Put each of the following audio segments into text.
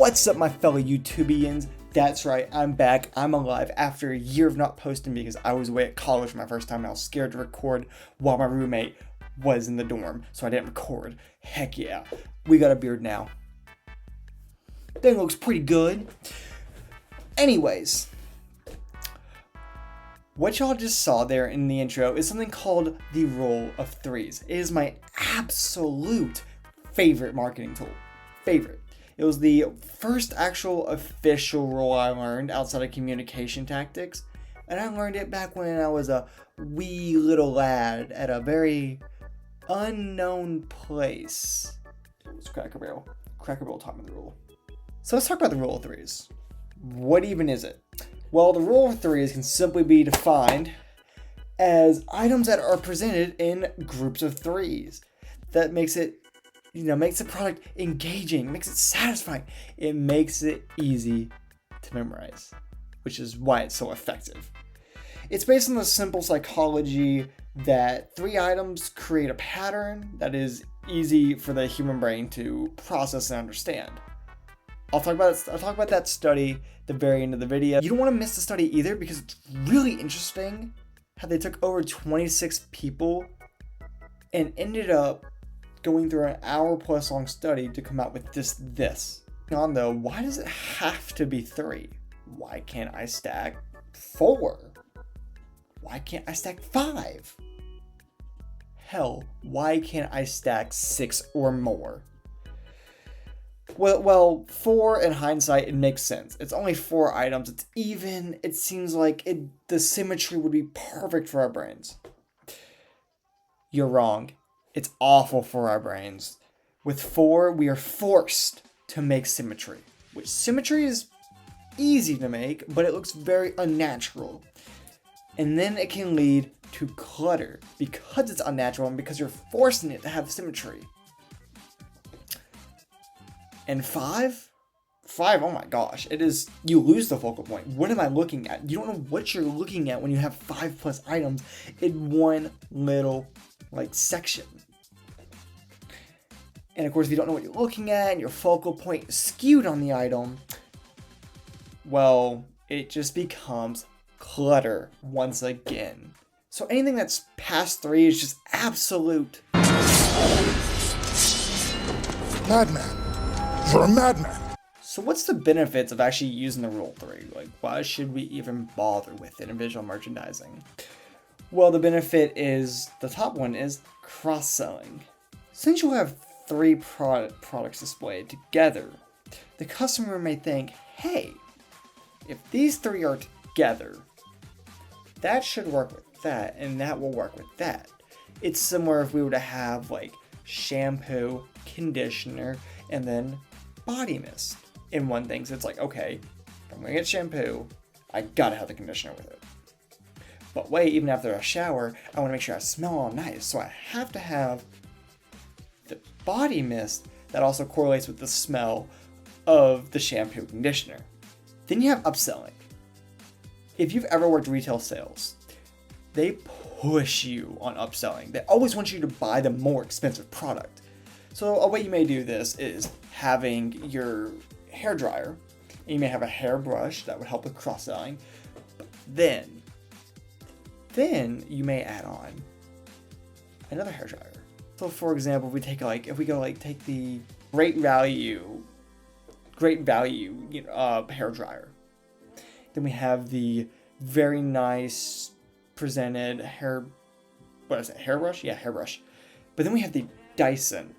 What's up, my fellow YouTubians? That's right, I'm back, I'm alive after a year of not posting because I was away at college for my first time and I was scared to record while my roommate was in the dorm, so I didn't record. Heck yeah. We got a beard now. Thing looks pretty good. Anyways, what y'all just saw there in the intro is something called the Rule of Threes. It is my absolute favorite marketing tool. Favorite. It was the first actual official rule I learned outside of communication tactics, and I learned it back when I was a wee little lad at a very unknown place. It was Cracker Barrel. Cracker Barrel taught me the rule. So let's talk about the Rule of Threes. What even is it? Well, the Rule of Threes can simply be defined as items that are presented in groups of threes. That makes it makes the product engaging, makes it satisfying. It makes it easy to memorize, which is why it's so effective. It's based on the simple psychology that three items create a pattern that is easy for the human brain to process and understand. I'll talk about that study at the very end of the video. You don't want to miss the study either because it's really interesting how they took over 26 people and ended up going through an hour-plus long study to come out with just this. On though, why does it have to be 3? Why can't I stack 4? Why can't I stack 5? Hell, why can't I stack 6 or more? Well, 4 in hindsight, it makes sense. It's only 4 items. It's even. It seems like the symmetry would be perfect for our brains. You're wrong. It's awful for our brains. With 4, we are forced to make symmetry, which symmetry is easy to make, but it looks very unnatural. And then it can lead to clutter because it's unnatural and because you're forcing it to have symmetry. And 5, oh my gosh, you lose the focal point. What am I looking at? You don't know what you're looking at when you have 5+ items in one little section. And of course, if you don't know what you're looking at and your focal point is skewed on the item, well, it just becomes clutter once again. So anything that's past 3 is just absolute madman. You're a madman. So what's the benefits of actually using the Rule 3? Why should we even bother with it in visual merchandising? Well, the benefit is, the top one is cross-selling. Since you have 3 products displayed together, the customer may think, hey, if these 3 are together, that should work with that, and that will work with that. It's similar if we were to have shampoo, conditioner, and then body mist in one thing. So it's okay, if I'm gonna get shampoo, I gotta have the conditioner with it. But wait, even after a shower, I want to make sure I smell all nice, so I have to have the body mist that also correlates with the smell of the shampoo conditioner. Then you have upselling. If you've ever worked retail sales, they push you on upselling. They always want you to buy the more expensive product. So a way you may do this is having your hair dryer, and you may have a hairbrush that would help with cross-selling. But then you may add on another hair dryer. So for example, if we take take the great value hair dryer. Then we have the very nice presented hairbrush? Yeah, hairbrush. But then we have the Dyson.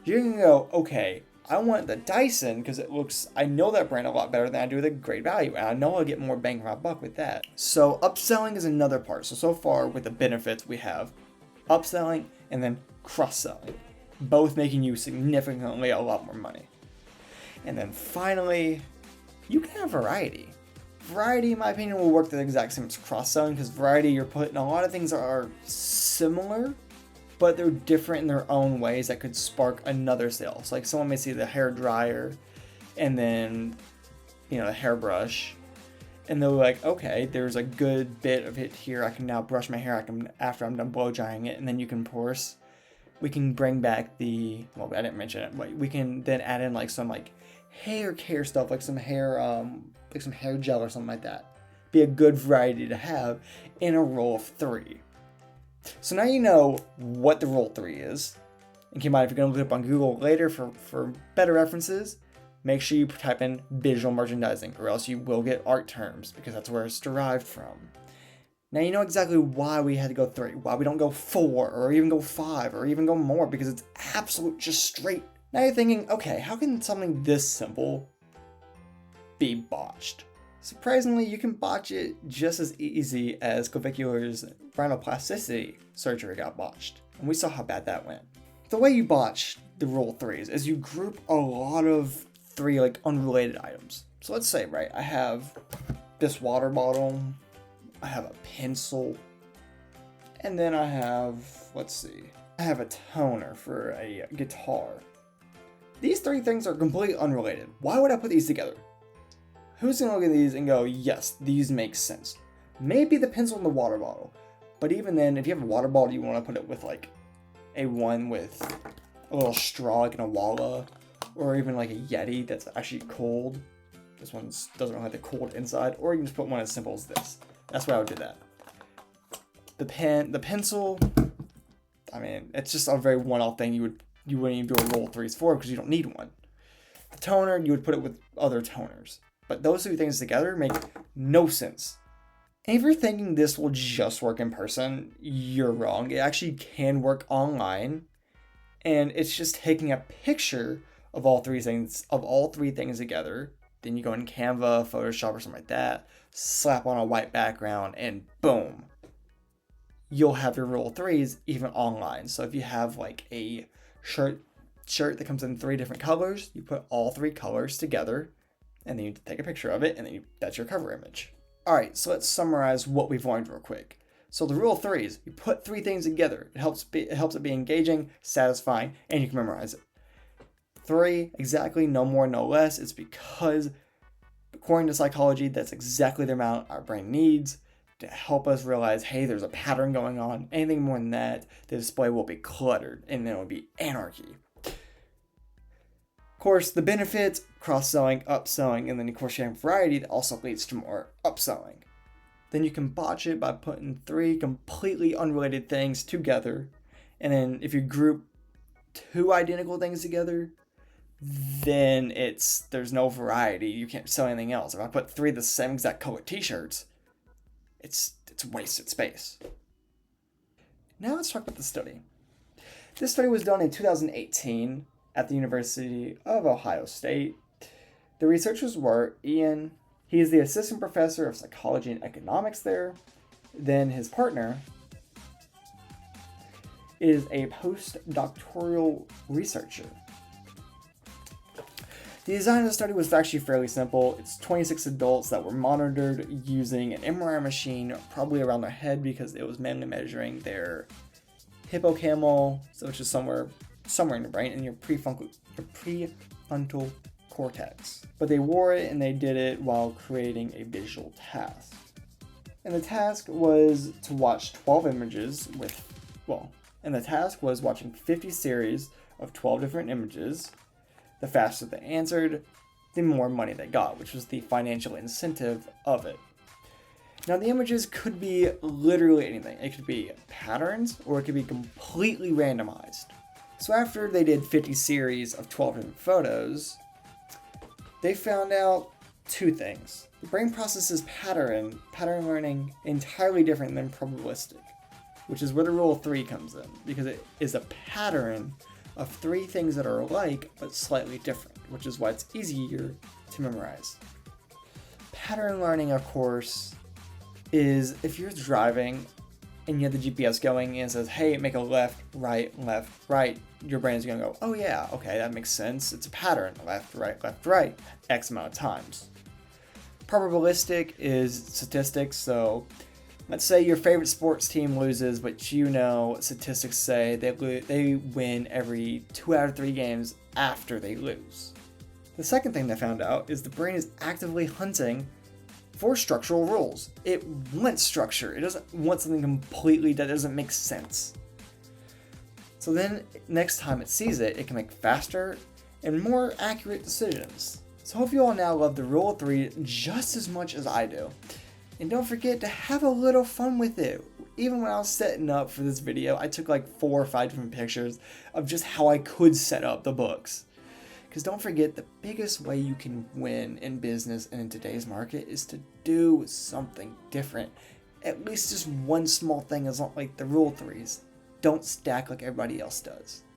You're gonna go, okay, I want the Dyson because I know that brand a lot better than I do the Great Value, and I know I'll get more bang for my buck with that. So upselling is another part. So far with the benefits, we have upselling and then cross-selling, both making you significantly a lot more money. And then finally, you can have variety. Variety, in my opinion, will work the exact same as cross-selling because variety, you're putting a lot of things that are similar, but they're different in their own ways that could spark another sale. So someone may see the hair dryer and then, the hairbrush, and they'll be okay, there's a good bit of it here. I can now brush my hair after I'm done blow drying it, and then we can bring back I didn't mention it, but we can then add in some hair care stuff, like some hair gel or something like that. Be a good variety to have in a roll of 3. So now you know what the rule 3 is. And keep in mind, if you're going to look it up on Google later for better references, make sure you type in visual merchandising, or else you will get art terms, because that's where it's derived from. Now you know exactly why we had to go 3, why we don't go 4, or even go 5, or even go more, because it's absolute just straight. Now you're thinking, okay, how can something this simple be botched? Surprisingly, you can botch it just as easy as clavicular's rhinoplasticity surgery got botched, and we saw how bad that went. The way you botch the rule 3s is you group a lot of 3 like unrelated items. So let's say, right, I have this water bottle, I have a pencil, and then I have, I have a toner for a guitar. These 3 things are completely unrelated. Why would I put these together? Who's gonna look at these and go, yes, these make sense? Maybe the pencil and the water bottle. But even then, if you have a water bottle, you want to put it with like a one with a little straw, like in a Walla, or even like a Yeti that's actually cold. This one doesn't really have the cold inside, or you can just put one as simple as this. That's why I would do that. The pencil, I mean, it's just a very one-off thing you wouldn't even do a roll 3s for, because you don't need one. The toner, you would put it with other toners. But those 2 things together make no sense. And if you're thinking this will just work in person, you're wrong. It actually can work online. And it's just taking a picture of all 3 things together. Then you go in Canva, Photoshop, or something like that, slap on a white background, and boom. You'll have your rule 3s even online. So if you have like a shirt that comes in 3 different colors, you put all 3 colors together, and then you take a picture of it, and then that's your cover image. Alright, so let's summarize what we've learned real quick. So the rule 3s, you put 3 things together. It helps it be engaging, satisfying, and you can memorize it. 3, exactly, no more, no less. It's because, according to psychology, that's exactly the amount our brain needs to help us realize, hey, there's a pattern going on. Anything more than that, the display will be cluttered, and then it will be anarchy. Of course, the benefits, cross-selling, upselling, and then of course you have variety that also leads to more upselling. Then you can botch it by putting 3 completely unrelated things together, and then if you group 2 identical things together, then there's no variety. You can't sell anything else. If I put 3 of the same exact color t-shirts, it's wasted space. Now let's talk about the study. This study was done in 2018 at the University of Ohio State. The researchers were Ian. He is the assistant professor of psychology and economics there. Then his partner is a postdoctoral researcher. The design of the study was actually fairly simple. It's 26 adults that were monitored using an MRI machine, probably around their head, because it was mainly measuring their hippocampal, which is somewhere in the brain, and your prefrontal cortex. But they wore it, and they did it while creating a visual task. And the task was to watch 12 images and the task was watching 50 series of 12 different images. The faster they answered, the more money they got, which was the financial incentive of it. Now, the images could be literally anything. It could be patterns, or it could be completely randomized. So after they did 50 series of 12 different photos, they found out 2 things. The brain processes pattern learning entirely different than probabilistic, which is where the rule of 3 comes in, because it is a pattern of 3 things that are alike but slightly different, which is why it's easier to memorize. Pattern learning, of course, is if you're driving and you have the GPS going and it says, hey, make a left, right, your brain is going to go, oh yeah, okay, that makes sense. It's a pattern, left, right, X amount of times. Probabilistic is statistics, so let's say your favorite sports team loses, but you know statistics say they win every 2 out of 3 games after they lose. The second thing they found out is the brain is actively hunting for structural rules. It wants structure. It doesn't want something completely that doesn't make sense. So then next time it sees it, it can make faster and more accurate decisions. So I hope you all now love the rule of 3 just as much as I do. And don't forget to have a little fun with it. Even when I was setting up for this video, I took like 4 or 5 different pictures of just how I could set up the books. Because don't forget, the biggest way you can win in business and in today's market is to do something different. At least just one small thing is not like the rule 3s. Don't stack like everybody else does.